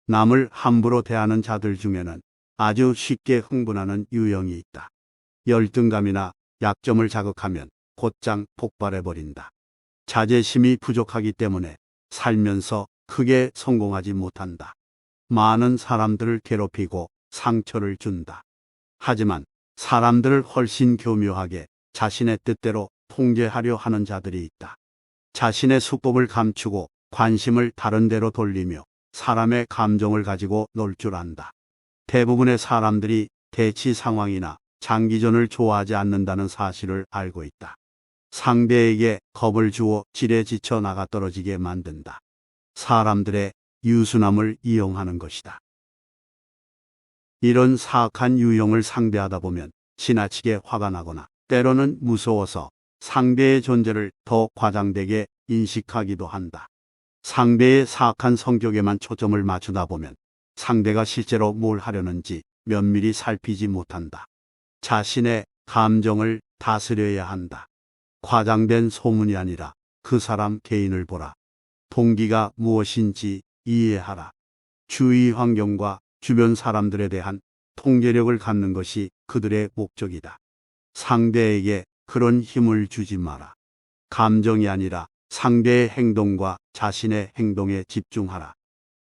남을 함부로 대하는 자들 중에는 아주 쉽게 흥분하는 유형이 있다. 열등감이나 약점을 자극하면 곧장 폭발해버린다. 자제심이 부족하기 때문에 살면서 크게 성공하지 못한다. 많은 사람들을 괴롭히고 상처를 준다. 하지만 사람들을 훨씬 교묘하게 자신의 뜻대로 통제하려 하는 자들이 있다. 자신의 수법을 감추고 관심을 다른 데로 돌리며 사람의 감정을 가지고 놀 줄 안다. 대부분의 사람들이 대치 상황이나 장기전을 좋아하지 않는다는 사실을 알고 있다. 상대에게 겁을 주어 지레 지쳐 나가 떨어지게 만든다. 사람들의 유순함을 이용하는 것이다. 이런 사악한 유형을 상대하다 보면 지나치게 화가 나거나 때로는 무서워서 상대의 존재를 더 과장되게 인식하기도 한다. 상대의 사악한 성격에만 초점을 맞추다 보면 상대가 실제로 뭘 하려는지 면밀히 살피지 못한다. 자신의 감정을 다스려야 한다. 과장된 소문이 아니라 그 사람 개인을 보라. 동기가 무엇인지 이해하라. 주위 환경과 주변 사람들에 대한 통제력을 갖는 것이 그들의 목적이다. 상대에게 그런 힘을 주지 마라. 감정이 아니라 상대의 행동과 자신의 행동에 집중하라.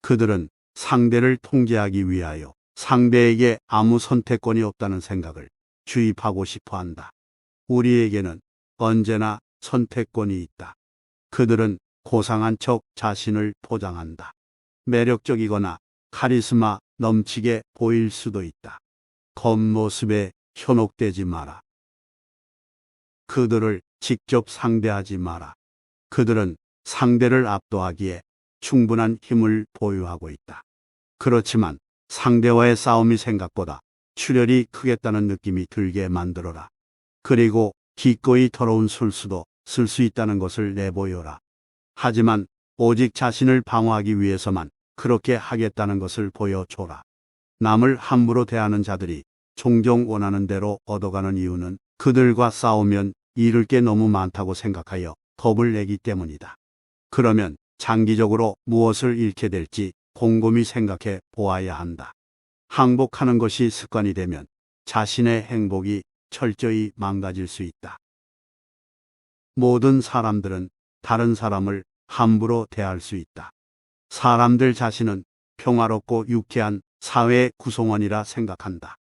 그들은 상대를 통제하기 위하여 상대에게 아무 선택권이 없다는 생각을 주입하고 싶어 한다. 우리에게는 언제나 선택권이 있다. 그들은 고상한 척 자신을 포장한다. 매력적이거나 카리스마 넘치게 보일 수도 있다. 겉모습에 현혹되지 마라. 그들을 직접 상대하지 마라. 그들은 상대를 압도하기에 충분한 힘을 보유하고 있다. 그렇지만 상대와의 싸움이 생각보다 출혈이 크겠다는 느낌이 들게 만들어라. 그리고 기꺼이 더러운 술수도 쓸 수 있다는 것을 내보여라. 하지만 오직 자신을 방어하기 위해서만 그렇게 하겠다는 것을 보여줘라. 남을 함부로 대하는 자들이 종종 원하는 대로 얻어가는 이유는 그들과 싸우면 잃을 게 너무 많다고 생각하여 겁을 내기 때문이다. 그러면 장기적으로 무엇을 잃게 될지 곰곰이 생각해 보아야 한다. 항복하는 것이 습관이 되면 자신의 행복이 철저히 망가질 수 있다. 모든 사람들은 다른 사람을 함부로 대할 수 있다. 사람들 자신은 평화롭고 유쾌한 사회 구성원이라 생각한다.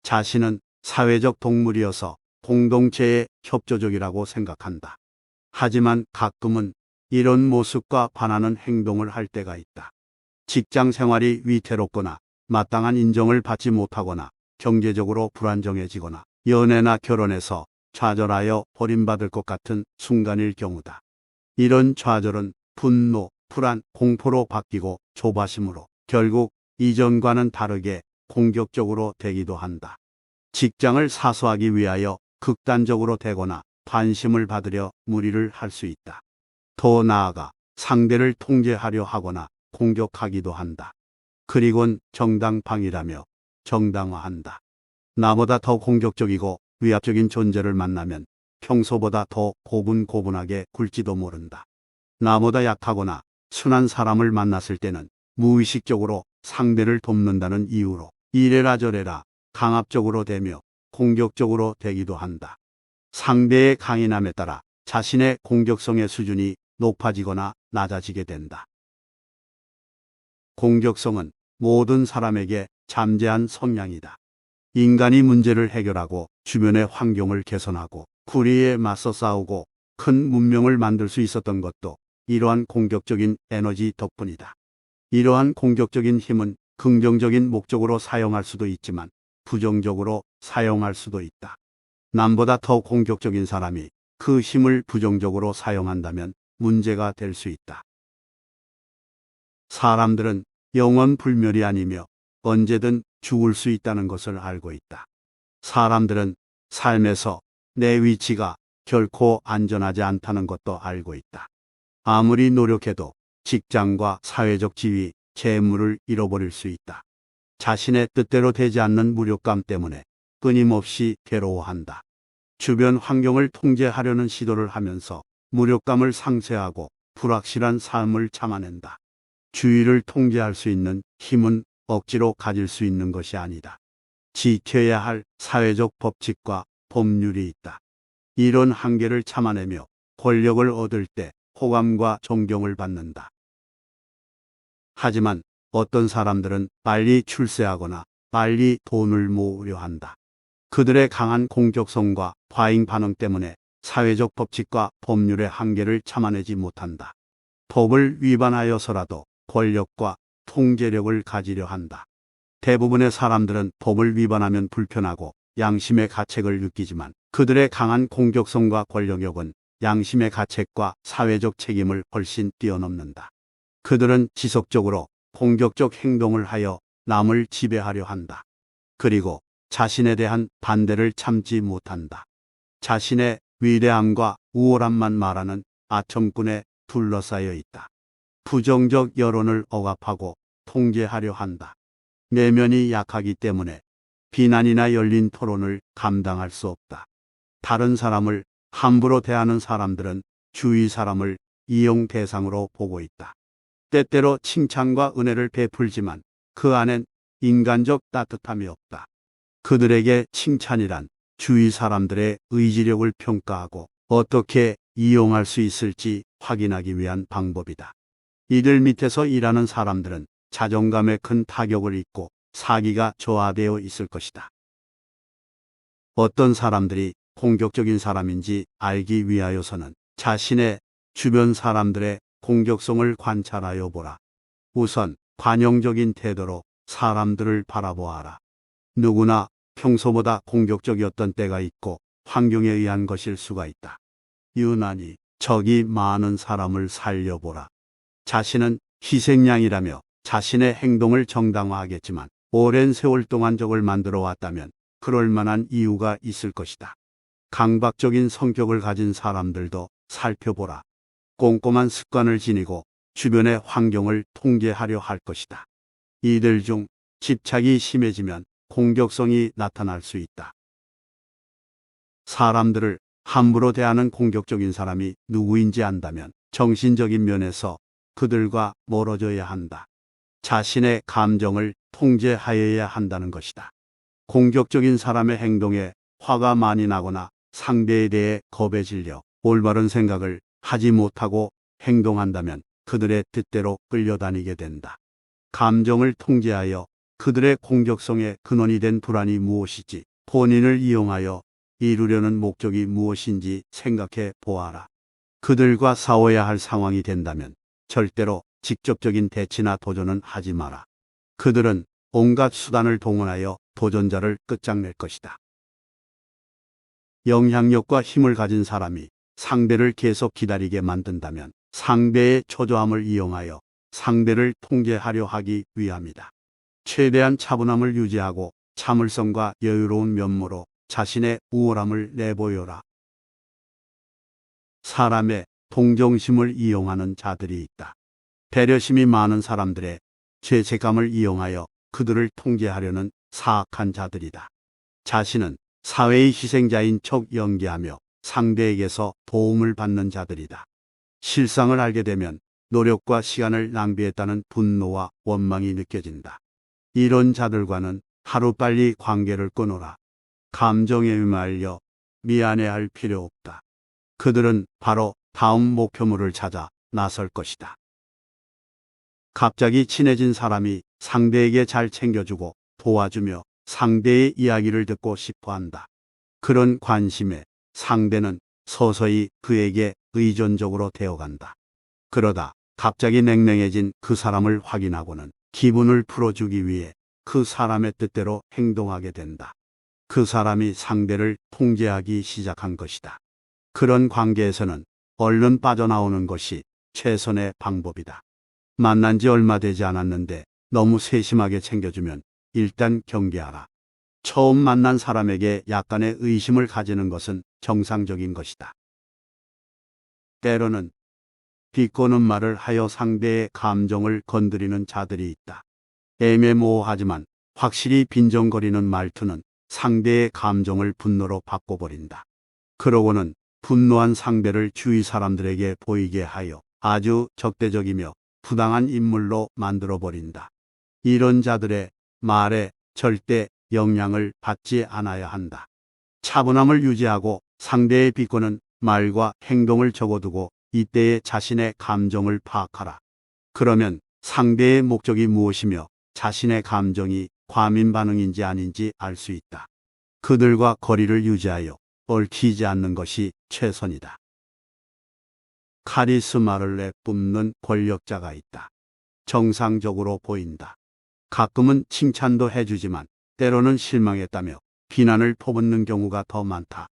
자신은 사회적 동물이어서 공동체에 협조적이라고 생각한다. 하지만 가끔은 이런 모습과 반하는 행동을 할 때가 있다. 직장 생활이 위태롭거나 마땅한 인정을 받지 못하거나 경제적으로 불안정해지거나 연애나 결혼에서 좌절하여 버림받을 것 같은 순간일 경우다. 이런 좌절은 분노, 불안, 공포로 바뀌고 조바심으로 결국 이전과는 다르게 공격적으로 되기도 한다. 직장을 사수하기 위하여 극단적으로 되거나 관심을 받으려 무리를 할 수 있다. 더 나아가 상대를 통제하려 하거나 공격하기도 한다. 그리곤 정당방위라며 정당화한다. 나보다 더 공격적이고 위압적인 존재를 만나면 평소보다 더 고분고분하게 굴지도 모른다. 나보다 약하거나 순한 사람을 만났을 때는 무의식적으로 상대를 돕는다는 이유로 이래라 저래라 강압적으로 되며 공격적으로 되기도 한다. 상대의 강인함에 따라 자신의 공격성의 수준이 높아지거나 낮아지게 된다. 공격성은 모든 사람에게 잠재한 성향이다. 인간이 문제를 해결하고 주변의 환경을 개선하고 불의에 맞서 싸우고 큰 문명을 만들 수 있었던 것도 이러한 공격적인 에너지 덕분이다. 이러한 공격적인 힘은 긍정적인 목적으로 사용할 수도 있지만 부정적으로 사용할 수도 있다. 남보다 더 공격적인 사람이 그 힘을 부정적으로 사용한다면 문제가 될 수 있다. 사람들은 영원불멸이 아니며 언제든 죽을 수 있다는 것을 알고 있다. 사람들은 삶에서 내 위치가 결코 안전하지 않다는 것도 알고 있다. 아무리 노력해도 직장과 사회적 지위, 재물을 잃어버릴 수 있다. 자신의 뜻대로 되지 않는 무력감 때문에 끊임없이 괴로워한다. 주변 환경을 통제하려는 시도를 하면서 무력감을 상쇄하고 불확실한 삶을 참아낸다. 주위를 통제할 수 있는 힘은 억지로 가질 수 있는 것이 아니다. 지켜야 할 사회적 법칙과 법률이 있다. 이런 한계를 참아내며 권력을 얻을 때 호감과 존경을 받는다. 하지만 어떤 사람들은 빨리 출세하거나 빨리 돈을 모으려 한다. 그들의 강한 공격성과 과잉 반응 때문에 사회적 법칙과 법률의 한계를 참아내지 못한다. 법을 위반하여서라도 권력과 통제력을 가지려 한다. 대부분의 사람들은 법을 위반하면 불편하고 양심의 가책을 느끼지만 그들의 강한 공격성과 권력력은 양심의 가책과 사회적 책임을 훨씬 뛰어넘는다. 그들은 지속적으로 공격적 행동을 하여 남을 지배하려 한다. 그리고 자신에 대한 반대를 참지 못한다. 자신의 위대함과 우월함만 말하는 아첨꾼에 둘러싸여 있다. 부정적 여론을 억압하고 통제하려 한다. 내면이 약하기 때문에 비난이나 열린 토론을 감당할 수 없다. 다른 사람을 함부로 대하는 사람들은 주위 사람을 이용 대상으로 보고 있다. 때때로 칭찬과 은혜를 베풀지만 그 안엔 인간적 따뜻함이 없다. 그들에게 칭찬이란 주위 사람들의 의지력을 평가하고 어떻게 이용할 수 있을지 확인하기 위한 방법이다. 이들 밑에서 일하는 사람들은 자존감에 큰 타격을 입고 사기가 저하되어 있을 것이다. 어떤 사람들이 공격적인 사람인지 알기 위하여서는 자신의 주변 사람들의 공격성을 관찰하여 보라. 우선 관용적인 태도로 사람들을 바라보아라. 누구나 평소보다 공격적이었던 때가 있고 환경에 의한 것일 수가 있다. 유난히 적이 많은 사람을 살려보라. 자신은 희생양이라며 자신의 행동을 정당화하겠지만 오랜 세월 동안 적을 만들어 왔다면 그럴 만한 이유가 있을 것이다. 강박적인 성격을 가진 사람들도 살펴보라. 꼼꼼한 습관을 지니고 주변의 환경을 통제하려 할 것이다. 이들 중 집착이 심해지면 공격성이 나타날 수 있다. 사람들을 함부로 대하는 공격적인 사람이 누구인지 안다면 정신적인 면에서 그들과 멀어져야 한다. 자신의 감정을 통제하여야 한다는 것이다. 공격적인 사람의 행동에 화가 많이 나거나 상대에 대해 겁에 질려 올바른 생각을 하지 못하고 행동한다면 그들의 뜻대로 끌려다니게 된다. 감정을 통제하여 그들의 공격성의 근원이 된 불안이 무엇이지, 본인을 이용하여 이루려는 목적이 무엇인지 생각해 보아라. 그들과 싸워야 할 상황이 된다면 절대로 직접적인 대치나 도전은 하지 마라. 그들은 온갖 수단을 동원하여 도전자를 끝장낼 것이다. 영향력과 힘을 가진 사람이 상대를 계속 기다리게 만든다면 상대의 초조함을 이용하여 상대를 통제하려 하기 위함이다. 최대한 차분함을 유지하고 참을성과 여유로운 면모로 자신의 우월함을 내보여라. 사람의 동정심을 이용하는 자들이 있다. 배려심이 많은 사람들의 죄책감을 이용하여 그들을 통제하려는 사악한 자들이다. 자신은 사회의 희생자인 척 연기하며 상대에게서 도움을 받는 자들이다. 실상을 알게 되면 노력과 시간을 낭비했다는 분노와 원망이 느껴진다. 이런 자들과는 하루빨리 관계를 끊어라. 감정에 휘말려 미안해할 필요 없다. 그들은 바로 다음 목표물을 찾아 나설 것이다. 갑자기 친해진 사람이 상대에게 잘 챙겨주고 도와주며 상대의 이야기를 듣고 싶어 한다. 그런 관심에 상대는 서서히 그에게 의존적으로 되어간다. 그러다 갑자기 냉랭해진 그 사람을 확인하고는 기분을 풀어주기 위해 그 사람의 뜻대로 행동하게 된다. 그 사람이 상대를 통제하기 시작한 것이다. 그런 관계에서는 얼른 빠져나오는 것이 최선의 방법이다. 만난 지 얼마 되지 않았는데 너무 세심하게 챙겨주면 일단 경계하라. 처음 만난 사람에게 약간의 의심을 가지는 것은 정상적인 것이다. 때로는 비꼬는 말을 하여 상대의 감정을 건드리는 자들이 있다. 애매모호하지만 확실히 빈정거리는 말투는 상대의 감정을 분노로 바꿔버린다. 그러고는 분노한 상대를 주위 사람들에게 보이게 하여 아주 적대적이며 부당한 인물로 만들어버린다. 이런 자들의 말에 절대 영향을 받지 않아야 한다. 차분함을 유지하고 상대의 비꼬는 말과 행동을 적어두고 이때의 자신의 감정을 파악하라. 그러면 상대의 목적이 무엇이며 자신의 감정이 과민 반응인지 아닌지 알 수 있다. 그들과 거리를 유지하여 얽히지 않는 것이 최선이다. 카리스마를 내뿜는 권력자가 있다. 정상적으로 보인다. 가끔은 칭찬도 해주지만 때로는 실망했다며 비난을 퍼붓는 경우가 더 많다.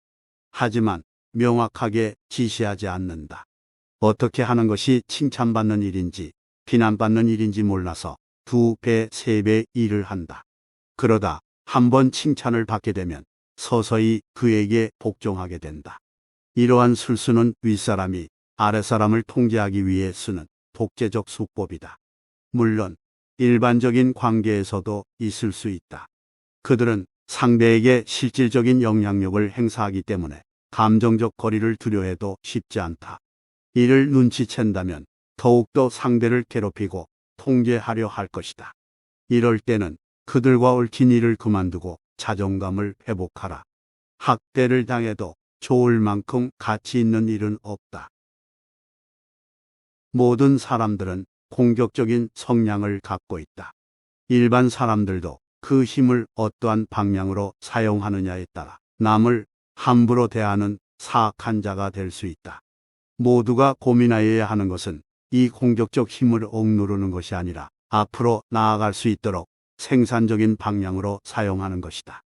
하지만 명확하게 지시하지 않는다. 어떻게 하는 것이 칭찬받는 일인지 비난받는 일인지 몰라서 2배, 3배 일을 한다. 그러다 한 번 칭찬을 받게 되면 서서히 그에게 복종하게 된다. 이러한 술수는 윗사람이 아랫사람을 통제하기 위해 쓰는 독재적 수법이다. 물론 일반적인 관계에서도 있을 수 있다. 그들은 상대에게 실질적인 영향력을 행사하기 때문에 감정적 거리를 두려해도 쉽지 않다. 이를 눈치챈다면 더욱더 상대를 괴롭히고 통제하려 할 것이다. 이럴 때는 그들과 얽힌 일을 그만두고 자존감을 회복하라. 학대를 당해도 좋을 만큼 가치 있는 일은 없다. 모든 사람들은 공격적인 성향을 갖고 있다. 일반 사람들도 그 힘을 어떠한 방향으로 사용하느냐에 따라 남을 함부로 대하는 사악한 자가 될 수 있다. 모두가 고민하여야 하는 것은 이 공격적 힘을 억누르는 것이 아니라 앞으로 나아갈 수 있도록 생산적인 방향으로 사용하는 것이다.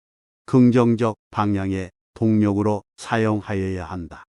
긍정적 방향의 동력으로 사용하여야 한다.